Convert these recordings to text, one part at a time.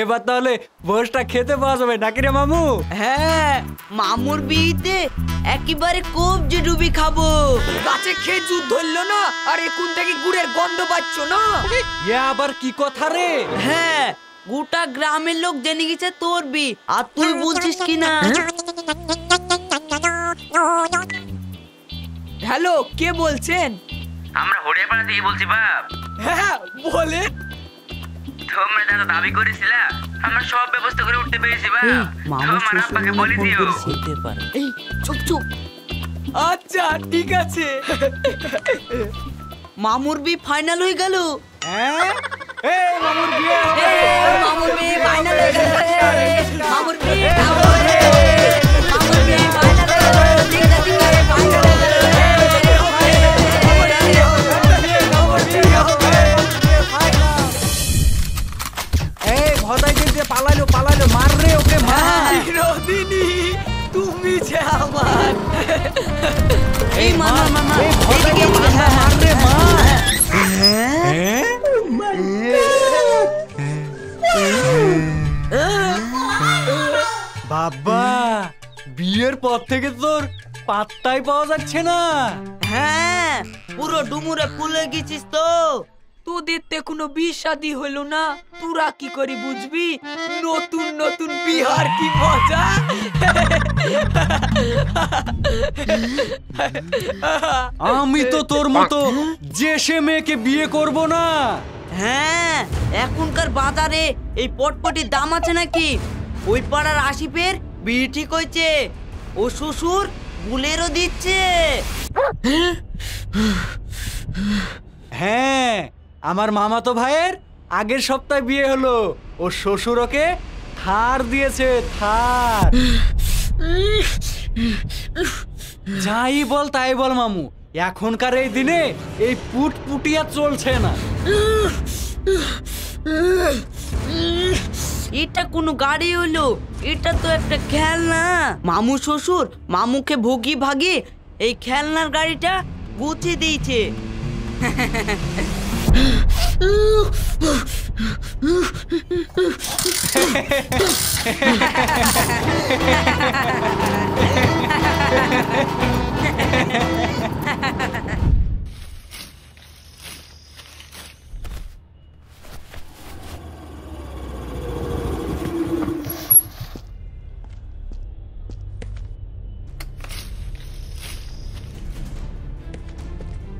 এবার তাহলে ভোজটা খেতে পাওয়া যাবে নাকি রে মামু? হ্যাঁ, মামুর বিয়েতে একেবারে কবজি ডুবি খাবো। গাছে খেজুর ধরলো না আর এখন থেকে গুড়ের গন্ধ পাচ্ছ না? এ আবার কি কথা রে? হ্যাঁ, গোটা গ্রামের লোক জেনে গেছে তোর বি, আর তুই বলছিস কি না? হ্যালো, কে বলছেন? আমরা হরিয়াপাড়া থেকে বলছি বাপ। হ্যাঁ বলে। তোমরা যা দাবি করেছিলা আমরা সব ব্যবস্থা করে উঠতে পেরেছি বাপ। তোমার আব্বাকে বলে দিও। এই চুপ চুপ। আচ্ছা ঠিক আছে। মামুর বি ফাইনাল হয়ে গেল। হ্যাঁ, এই মামুর বিয়ে হবে। মামুর বি ফাইনাল হয়ে গেল। মামুর বি মামুর বি ফাইনাল হয়ে গেল। ফাইনাল হয়ে গেল। এই ভদাই দিয়ে পালাইলো পালাইলো, মার রে ওকে মার। চিরদিনই তুমি যে আমার। এই মামা এই ভদাইকে মার রে মার। বাবা, বিয়ের পর থেকে তোর পাত্তাই পাওয়া যাচ্ছে না। হ্যাঁ, পুরো ডুমুরে ফুলে গেছিস তো। তোদের তো কোনো বিয়ে শাদী হলো না, তোরা কি করে বুঝবি নতুন নতুন বিহার কি মজা। আমি তো তোর মতো যে সে মেয়েকে বিয়ে করব না। হ্যাঁ, এখনকার বাজারে এই পটপটির দাম আছে নাকি? ওই পাড়ার আসিফের বিয়ে ঠিক হয়েছে, ও শ্বশুর বুলেরও দিচ্ছে। হ্যাঁ, আমার মামাতো ভাইয়ের আগের সপ্তাহে বিয়ে হলো, ও শ্বশুর ওকে থার দিয়েছে, থার। যাই বল তাই বল মামু, এখনকার এই দিনে এই পুটপুটিয়া চলছে না। এটা কোনো গাড়ি হলো? এটা তো একটা খেলনা। মামু শ্বশুর মামুকে ভুগি ভাগে এই খেলনার গাড়িটা গুছিয়ে দিয়েছে।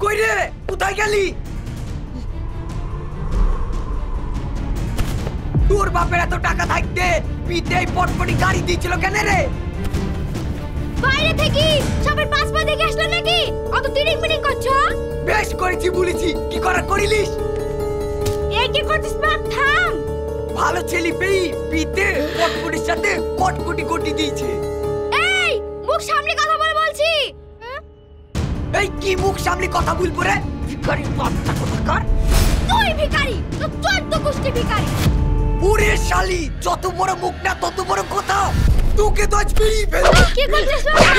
কই রে, কোথায় গেলি? তোর বাপের এত টাকা থাকতে পিতে পটপটি গাড়ি দিয়েছিল কেন রে? বাইরে থেকে সবার পাসপোর্ট দেখে আসলো নাকি? অত তিরিং মিটিং করছো? বেশ করেছি বলেছি, কি করার করিলিস? এই কি করছিস বাপ, থাম। ভালো ছেলে পেয়ে পিতে পটপটির সাথে কটকটি কটি দিয়েছে। এই মুখ সামনে কথা বল বলছি। এই কি মুখ সামনে কথা বলবো রে? ভিখারি বাচ্চা কোথাকার। তুই ভিখারি, তো তোর তো গোষ্ঠী ভিখারি। ওরে শালি, যত বড় মুখ না তত বড় কথা। তোকে তো আজ বেরিয়ে ফেলবো। কি করছিস বাপ?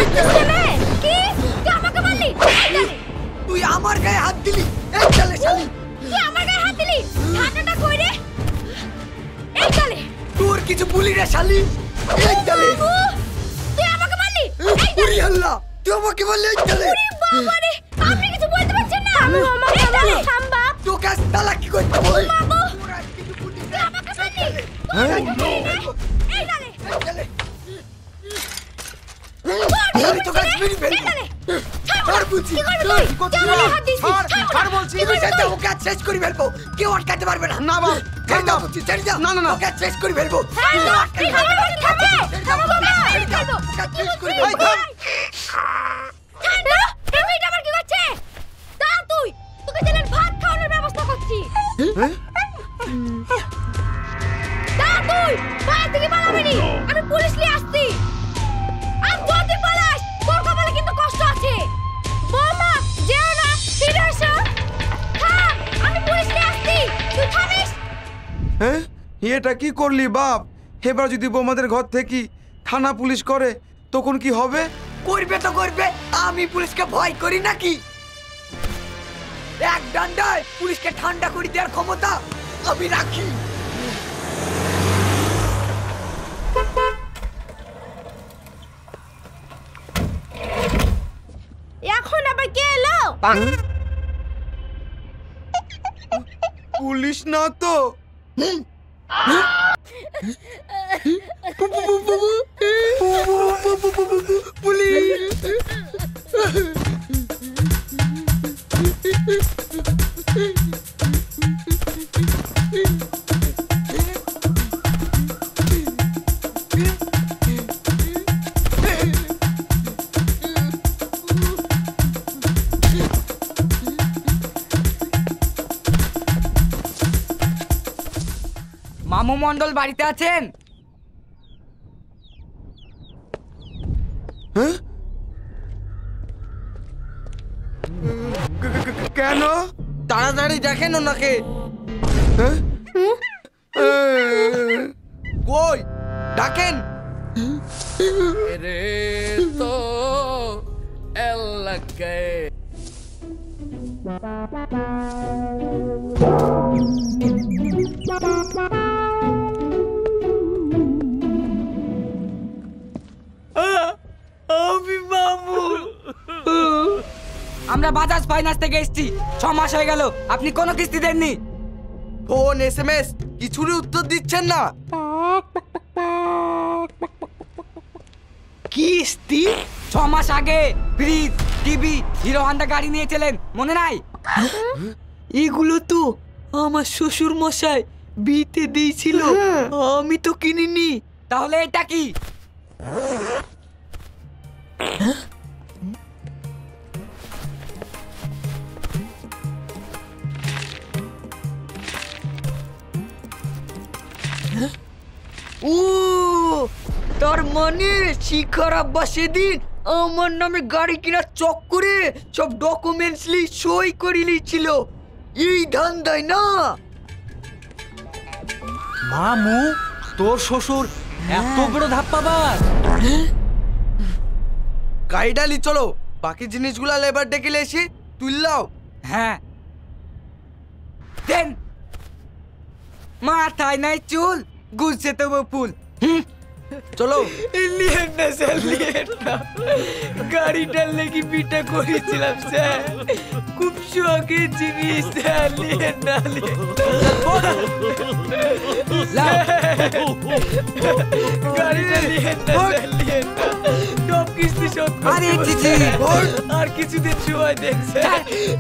কি? তুই আমাকে মারলি? তুই আমার গায়ে হাত দিলি। এই চলে শালি। তুই আমার গায়ে হাত দিলি? ঠান্ডাটা কই রে? এই চলে। তোর কিছু বলি রে শালি। এই চলে। তুই আমাকে মারলি? ওরে আল্লাহ, তুই আমাকে বললি এই চলে। ওরে বাবা রে, আপনি কিছু বলতে পারছেন না। আমি আমাকে মারলি। থাম বাপ। তোকে আজ তালাক কি করতে বল? বাবু, তোরা কিছু বলি তুই আমাকে মারলি। এই চলে। শালি তোকে আজ বেরিয়ে ফেলবো। ছাড় বলছি। কি করবি তুই? কেমন হাত দিছিস? ছাড় বলছি। তুই সাথে ওকে আজ শেষ করে ফেলবো। কেউ আটকাতে পারবে না। না বাবা, ছেড়ে দাও বলছি, ছেড়ে দাও। না না না, ওকে আজ শেষ করে ফেলবো। কেউ আটকাতে পারবে না। ছেড়ে দাও, ছেড়ে দাও। ওকে আজ শেষ করে ফেলবো। ঠান্ডা, এই মেয়েটা আবার কি করছে? দাঁড়া তুই, তোকে জেলের ভাত খাওয়ানোর ব্যবস্থা করছি। দাঁড়া তুই, বাইরে থেকে পালাবি নি। আমি পুলিশ নিয়ে আসছি। আর যদি পালাস, তোর কপালে কিন্তু কষ্ট আছে। বৌমা, যেও না, ফিরে এসো। থাম, আমি পুলিশ নিয়ে আসছি। তুই থামিস। হ্যাঁ, এটা কি করলি বাপ? এবার যদি বোমাদের ঘর থেকে থানা পুলিশ করে তখন কি হবে? করবে তো করবে, আমি পুলিশকে ভয় করি নাকি? এক ডান্ডায় পুলিশকে ঠান্ডা করে দেওয়ার ক্ষমতা আমি রাখি। এখন আবার কে এলো? পুলিশ না তো? মামু মন্ডল বাড়িতে আছেন? কেন? তাড়াতাড়ি দেখেন ওনাকে। কই ডাকেন। রে তো এলাকে আমি মামু। আমরা বাজাজ ফাইন্যান্স থেকে এসেছি। 6 মাস হয়ে গেল আপনি কোনো কিস্তি দেননি। ফোন SMS কিছুরই উত্তর দিচ্ছেন না। কিস্তি? 6 মাস আগে ফ্রিজ, টিভি, হিরো হন্ডা গাড়ি নিয়েছিলেন, মনে নাই? এগুলো তো আমার শ্বশুর মশাই বিতে দিয়েছিল, আমি তো কিনিনি। তাহলে এটা কি? ও তার মানে শিখার আব্বা সেদিন আমার নামে গাড়ি কেনার চক্করে সব ডকুমেন্টস সই করে নিয়েছিল, এই ধান্দায় না? মামু, তোর শ্বশুর এত বড় ধাপ্পাবাজ? গাড়িটা চলো, বাকি জিনিসগুলা লেবার ডেকে এসে তুললাও। হ্যাঁ দেন। মাথায় নাই চুল, গুলছে তবু ফুল। চলো। লিয়েন না স্যার, লিয়েন না। গাড়িটার লেগে বিটা করেছিলাম স্যার, খুব শখের জিনিস স্যার, লিয়েন না, লিয়েন না। গাড়িটা লিয়েন না স্যার, লিয়েন না। সব কিস্তি শোধ করতে আর কিছুদিন সময় দেন স্যার,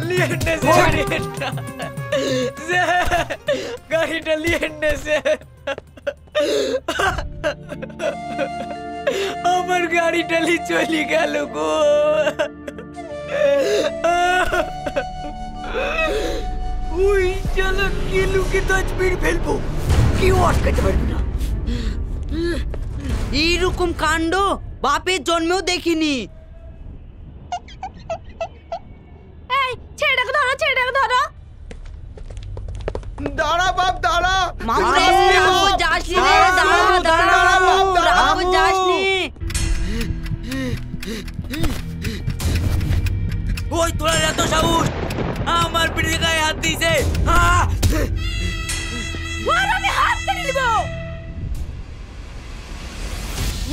লিয়েন না স্যার, লিয়েন না স্যার, গাড়িটা লিয়েন না স্যার। আমার গাড়িটা চলে গেল গো। ওই চালা কিলুকে তাজবির ফেলবো, কেউ আটকাতে পারবে না। এইরকম কাণ্ড বাপের জন্মেও দেখিনি। এই ছেলেটাকে ধরো, ছেলেটাকে ধরো। দাঁড়া বাপ দাঁড়া। মামু যাসনি রে, দাঁড়া দাঁড়া, রামু যাসনি। ওই তোরা এত সাহস, আমার পিঠে গায়ে হাত দিয়েছে। ওর আমি হাত কেটে দিব।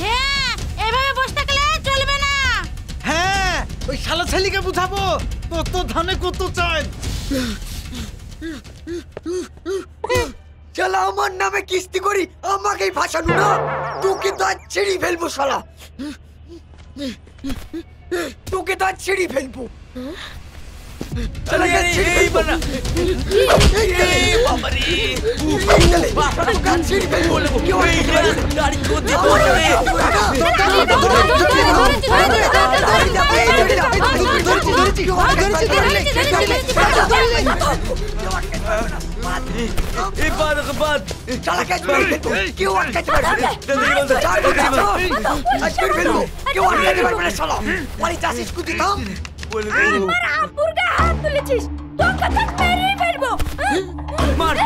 হ্যাঁ, এভাবে বসে থাকলে চলবে না। হ্যাঁ, ওই শালা ছেলেকে বুঝাবো কত ধানে কত চাই। শালা আমার নামে কিস্তি করি আমাকেই ভাসানো না, তোকে তো আজ ছেড়ে ফেলবো শালা, তোকে তো আজ ছেড়ে ফেলবো। শালা এই বানা এই বাবারে, তোকে আজ ছেড়ে ফেলবো। কেউ গাড়ি কোথায় বসে কেউ আটকাতে পারবে না, কেউ আটকাতে পারবে না শালা। বাড়ি চাষিস কুতি থাম। আমার আব্বুর গায়ে হাত তুলেছিস, তোকে তো মেরেই ফেলবো। মার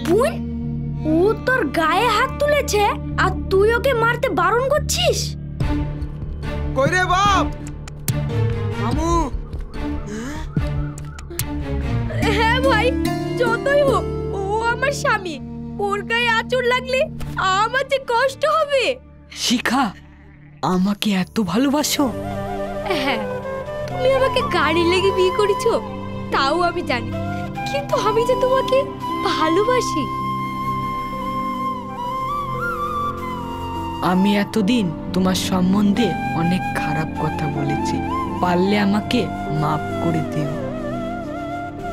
বোন, ও তোর গায়ে হাত তুলেছে আর তুই ওকে মারতে বারণ করছিস? কই রে বাপ? মামু হ্যাঁ ভাই, যতই হোক ও আমার স্বামী, ওর গায়ে আঁচড় লাগলে আমার যে কষ্ট হবে। শিখা আমাকে এত ভালোবাসো? হ্যাঁ, তুমি আমাকে গাড়ি লেগে বিয়ে করেছো তাও আমি জানি, কিন্তু আমি যে তোমাকে ভালোবাসি। আমি এতদিন তোমার সম্বন্ধে অনেক খারাপ কথা বলেছি, পারলে আমাকে মাফ করে দিও।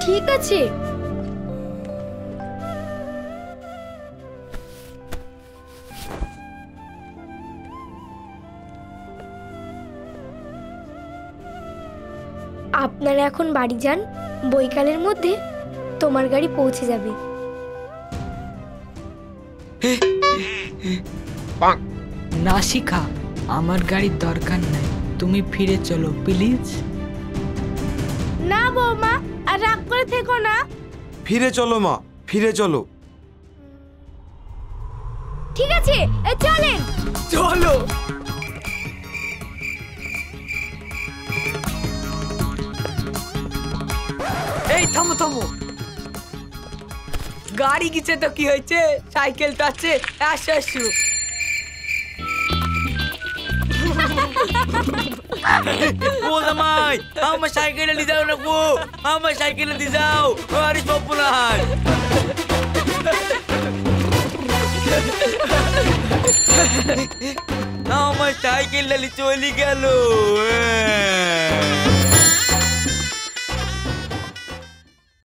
ঠিক আছে। আপনারা এখন বাড়ি যান, বৈকালের মধ্যে তোমার গাড়ি পৌঁছে যাবে। না শিখা, আমার গাড়ির দরকার নাই, তুমি ফিরে চলো প্লিজ। না বৌমা, আর রাগ করে থেকো না। ফিরে চলো মা, ফিরে চলো। ঠিক আছে, চলেন। চলো। এই থামো থামো, গাড়ি গিয়েছে তো কি হয়েছে, সাইকেল তো আছে, আসো আসো। ও জামাই, আমার সাইকেলে নিয়ে যাও না গো, আমার সাইকেলে দিয়ে যাও, আরে সপনার। আমার সাইকেলটা চলে গেল।